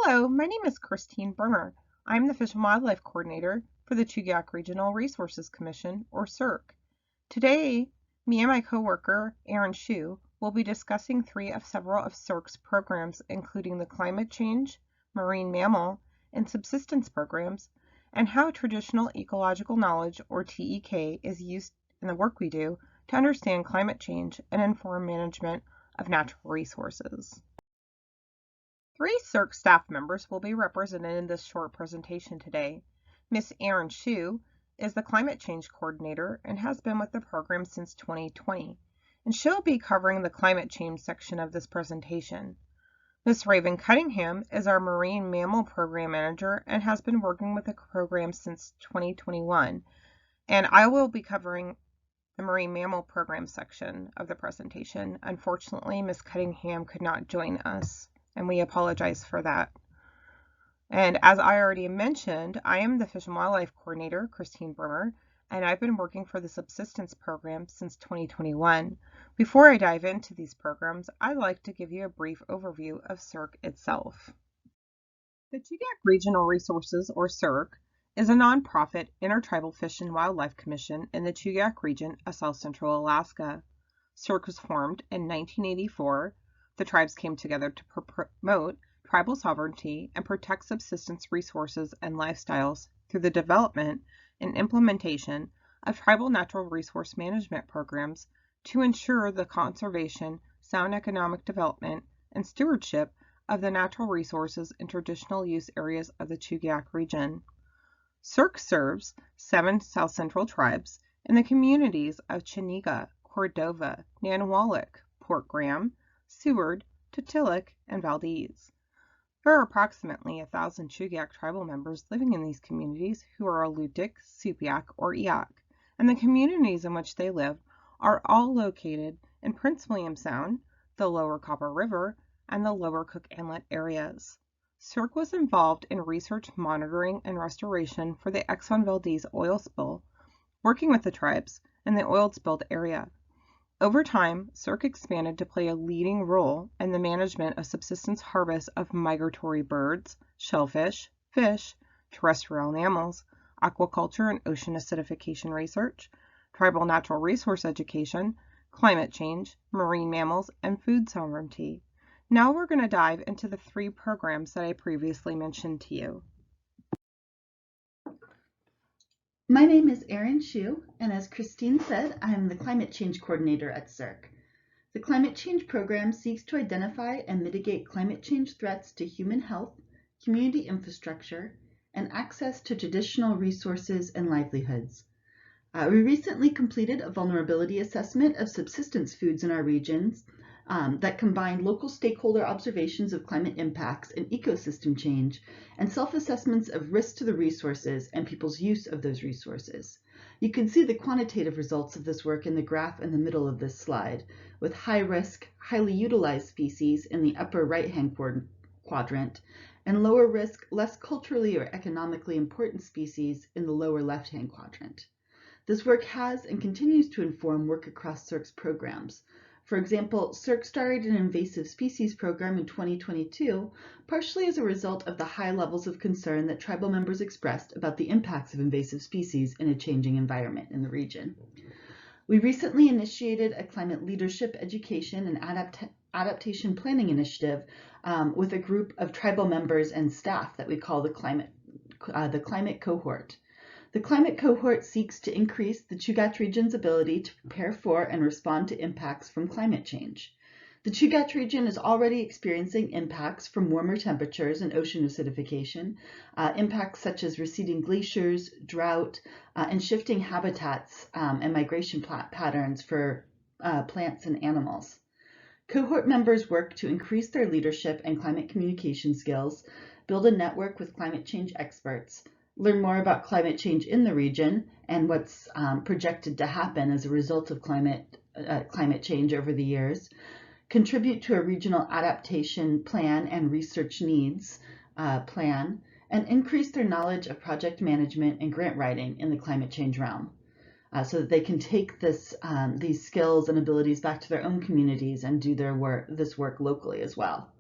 Hello, my name is Christine Brimmer. I'm the Fish and Wildlife Coordinator for the Chugach Regional Resources Commission, or CRRC. Today, me and my coworker, Erin Shu, will be discussing three of several of CRRC's programs, including the climate change, marine mammal, and subsistence programs, and how traditional ecological knowledge, or TEK, is used in the work we do to understand climate change and inform management of natural resources. Three CRRC staff members will be represented in this short presentation today. Ms. Erin Shu is the Climate Change Coordinator and has been with the program since 2020, and she'll be covering the climate change section of this presentation. Ms. Raven Cunningham is our Marine Mammal Program Manager and has been working with the program since 2021, and I will be covering the Marine Mammal Program section of the presentation. Unfortunately, Ms. Cunningham could not join us, and we apologize for that. And as I already mentioned, I am the Fish and Wildlife Coordinator, Christine Brimmer, and I've been working for the Subsistence Program since 2021. Before I dive into these programs, I'd like to give you a brief overview of CRRC itself. The Chugach Regional Resources, or CRRC, is a nonprofit intertribal fish and wildlife commission in the Chugach region of South Central Alaska. CRRC was formed in 1984. The tribes came together to promote tribal sovereignty and protect subsistence resources and lifestyles through the development and implementation of tribal natural resource management programs to ensure the conservation, sound economic development, and stewardship of the natural resources and traditional use areas of the Chugach region. CRRC serves 7 South Central tribes in the communities of Chiniga, Cordova, Nanwalek, Port Graham, Seward, Totilik, and Valdez. There are approximately 1,000 Chugach tribal members living in these communities who are Alutiiq, Supiaq, or Eyak, and the communities in which they live are all located in Prince William Sound, the Lower Copper River, and the Lower Cook Inlet areas. CRRC was involved in research, monitoring, and restoration for the Exxon Valdez oil spill, working with the tribes in the oil-spilled area. Over time, CRRC expanded to play a leading role in the management of subsistence harvests of migratory birds, shellfish, fish, terrestrial mammals, aquaculture and ocean acidification research, tribal natural resource education, climate change, marine mammals, and food sovereignty. Now we're going to dive into the 3 programs that I previously mentioned to you. My name is Erin Shu, and as Christine said, I am the Climate Change Coordinator at CRRC. The Climate Change Program seeks to identify and mitigate climate change threats to human health, community infrastructure, and access to traditional resources and livelihoods. We recently completed a vulnerability assessment of subsistence foods in our regions that combined local stakeholder observations of climate impacts and ecosystem change and self-assessments of risk to the resources and people's use of those resources. You can see the quantitative results of this work in the graph in the middle of this slide, with high-risk, highly utilized species in the upper right-hand quadrant and lower-risk, less culturally or economically important species in the lower left-hand quadrant. This work has and continues to inform work across CRRC's programs. For example, CRRC started an invasive species program in 2022, partially as a result of the high levels of concern that tribal members expressed about the impacts of invasive species in a changing environment in the region. We recently initiated a climate leadership education and adaptation planning initiative with a group of tribal members and staff that we call the climate cohort. The climate cohort seeks to increase the Chugach region's ability to prepare for and respond to impacts from climate change. The Chugach region is already experiencing impacts from warmer temperatures and ocean acidification, impacts such as receding glaciers, drought, and shifting habitats and migration patterns for plants and animals. Cohort members work to increase their leadership and climate communication skills, build a network with climate change experts, learn more about climate change in the region and what's projected to happen as a result of climate change over the years, contribute to a regional adaptation plan and research needs plan, and increase their knowledge of project management and grant writing in the climate change realm so that they can take these skills and abilities back to their own communities and do this work locally as well.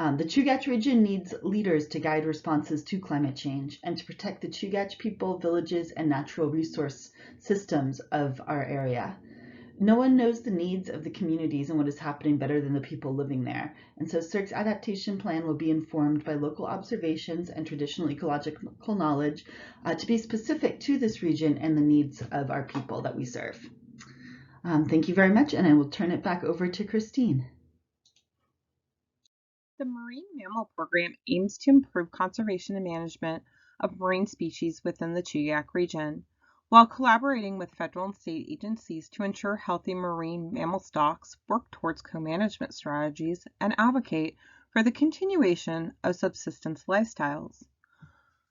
The Chugach region needs leaders to guide responses to climate change and to protect the Chugach people, villages, and natural resource systems of our area. No one knows the needs of the communities and what is happening better than the people living there. And so CRRC's adaptation plan will be informed by local observations and traditional ecological knowledge to be specific to this region and the needs of our people that we serve. Thank you very much, and I will turn it back over to Christine. The Marine Mammal Program aims to improve conservation and management of marine species within the Chugach region, while collaborating with federal and state agencies to ensure healthy marine mammal stocks, work towards co-management strategies, and advocate for the continuation of subsistence lifestyles.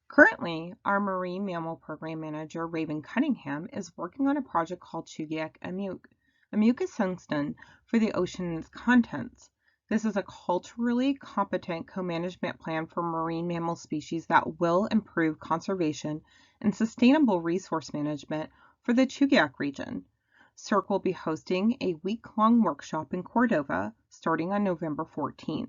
Currently, our Marine Mammal Program Manager, Raven Cunningham, is working on a project called Chugach Amuk. Amuk is Sungston for the ocean and its contents. This is a culturally competent co-management plan for marine mammal species that will improve conservation and sustainable resource management for the Chugach region. CRRC will be hosting a week-long workshop in Cordova starting on November 14th.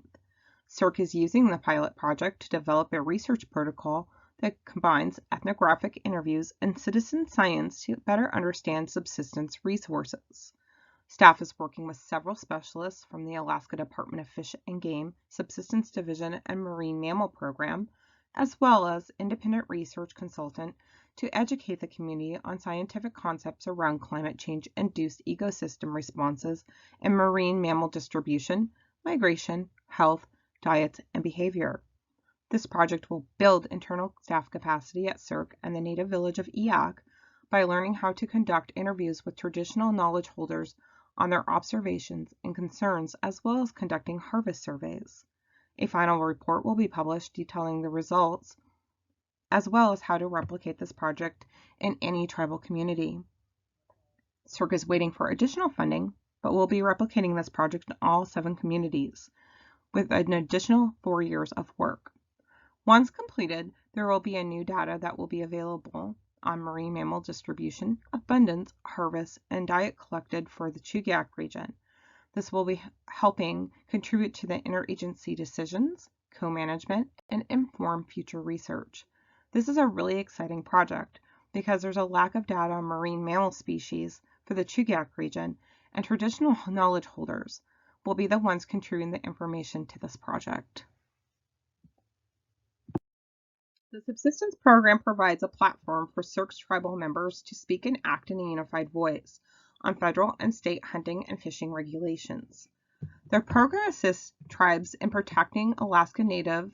CRRC is using the pilot project to develop a research protocol that combines ethnographic interviews and citizen science to better understand subsistence resources. Staff is working with several specialists from the Alaska Department of Fish and Game, Subsistence Division, and Marine Mammal Program, as well as independent research consultant to educate the community on scientific concepts around climate change-induced ecosystem responses and marine mammal distribution, migration, health, diets, and behavior. This project will build internal staff capacity at CRRC and the native village of Eyak by learning how to conduct interviews with traditional knowledge holders on their observations and concerns, as well as conducting harvest surveys. A final report will be published detailing the results, as well as how to replicate this project in any tribal community. CRRC is waiting for additional funding, but will be replicating this project in all 7 communities, with an additional 4 years of work. Once completed, there will be a new data that will be available on marine mammal distribution, abundance, harvest, and diet collected for the Chugach region. This will be helping contribute to the interagency decisions, co-management, and inform future research. This is a really exciting project because there's a lack of data on marine mammal species for the Chugach region, and traditional knowledge holders will be the ones contributing the information to this project. The Subsistence Program provides a platform for CRRC's tribal members to speak and act in a unified voice on federal and state hunting and fishing regulations. The program assists tribes in protecting Alaska Native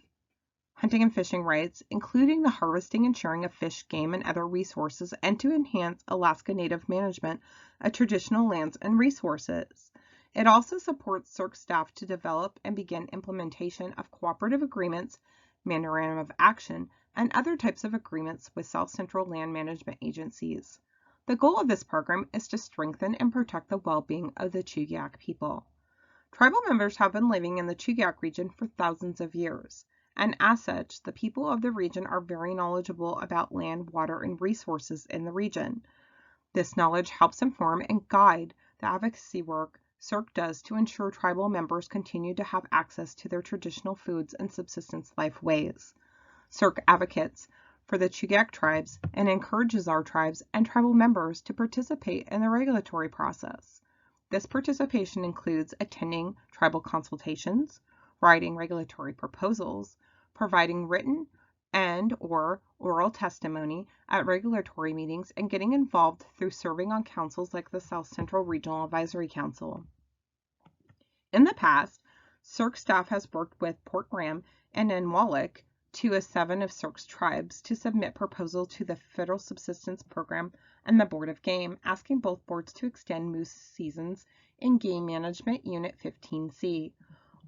hunting and fishing rights, including the harvesting and sharing of fish, game, and other resources, and to enhance Alaska Native management of traditional lands and resources. It also supports CRRC staff to develop and begin implementation of cooperative agreements, memorandum of action, and other types of agreements with South Central land management agencies. The goal of this program is to strengthen and protect the well-being of the Chugach people. Tribal members have been living in the Chugach region for thousands of years, and as such, the people of the region are very knowledgeable about land, water, and resources in the region. This knowledge helps inform and guide the advocacy work CRRC does to ensure tribal members continue to have access to their traditional foods and subsistence life ways. CRRC advocates for the Chugach tribes and encourages our tribes and tribal members to participate in the regulatory process. This participation includes attending tribal consultations, writing regulatory proposals, providing written and/or oral testimony at regulatory meetings, and getting involved through serving on councils like the South Central Regional Advisory Council. In the past, CRRC staff has worked with Port Graham and Nenwalik, 2 of 7 of CRRC's tribes, to submit proposals to the Federal Subsistence Program and the Board of Game, asking both boards to extend moose seasons in Game Management Unit 15C.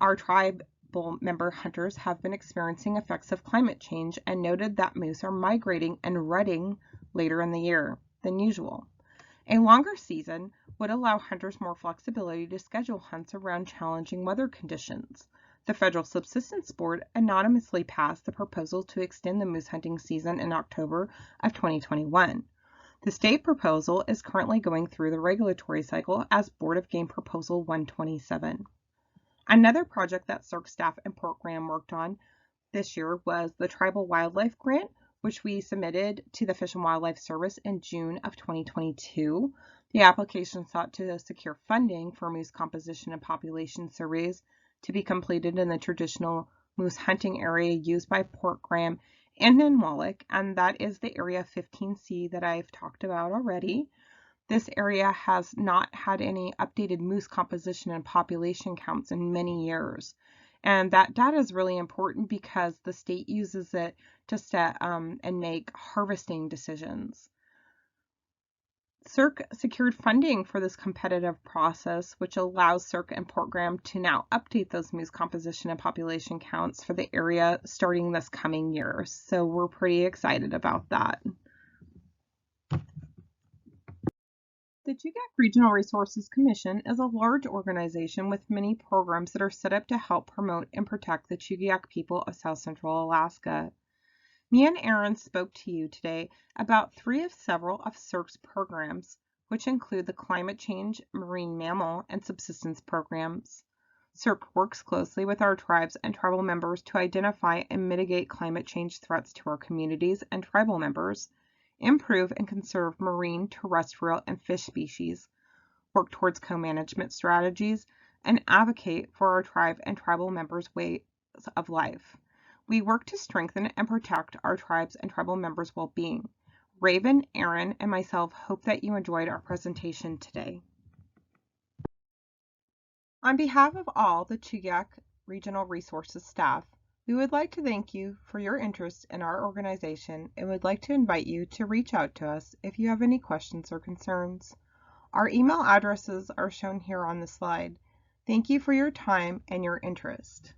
Our tribal member hunters have been experiencing effects of climate change and noted that moose are migrating and rutting later in the year than usual. A longer season would allow hunters more flexibility to schedule hunts around challenging weather conditions. The Federal Subsistence Board anonymously passed the proposal to extend the moose hunting season in October of 2021. The state proposal is currently going through the regulatory cycle as Board of Game Proposal 127. Another project that CERC staff and program worked on this year was the Tribal Wildlife Grant, which we submitted to the Fish and Wildlife Service in June of 2022. The application sought to secure funding for moose composition and population surveys to be completed in the traditional moose hunting area used by Port Graham and Ninwalek, and that is the area 15C that I've talked about already. This area has not had any updated moose composition and population counts in many years. And that data is really important because the state uses it to set and make harvesting decisions. CERC secured funding for this competitive process, which allows CERC and Port Graham to now update those moose composition and population counts for the area starting this coming year. So we're pretty excited about that. The TEK Regional Resources Commission is a large organization with many programs that are set up to help promote and protect the Chugiak people of South Central Alaska. Me and Aaron spoke to you today about 3 of several of CERC's programs, which include the climate change, marine mammal, and subsistence programs. CERC works closely with our tribes and tribal members to identify and mitigate climate change threats to our communities and tribal members, improve and conserve marine, terrestrial, and fish species, work towards co-management strategies, and advocate for our tribe and tribal members' ways of life. We work to strengthen and protect our tribes and tribal members' well-being. Raven, Aaron, and myself hope that you enjoyed our presentation today. On behalf of all the Chugiak Regional Resources staff, we would like to thank you for your interest in our organization and would like to invite you to reach out to us if you have any questions or concerns. Our email addresses are shown here on the slide. Thank you for your time and your interest.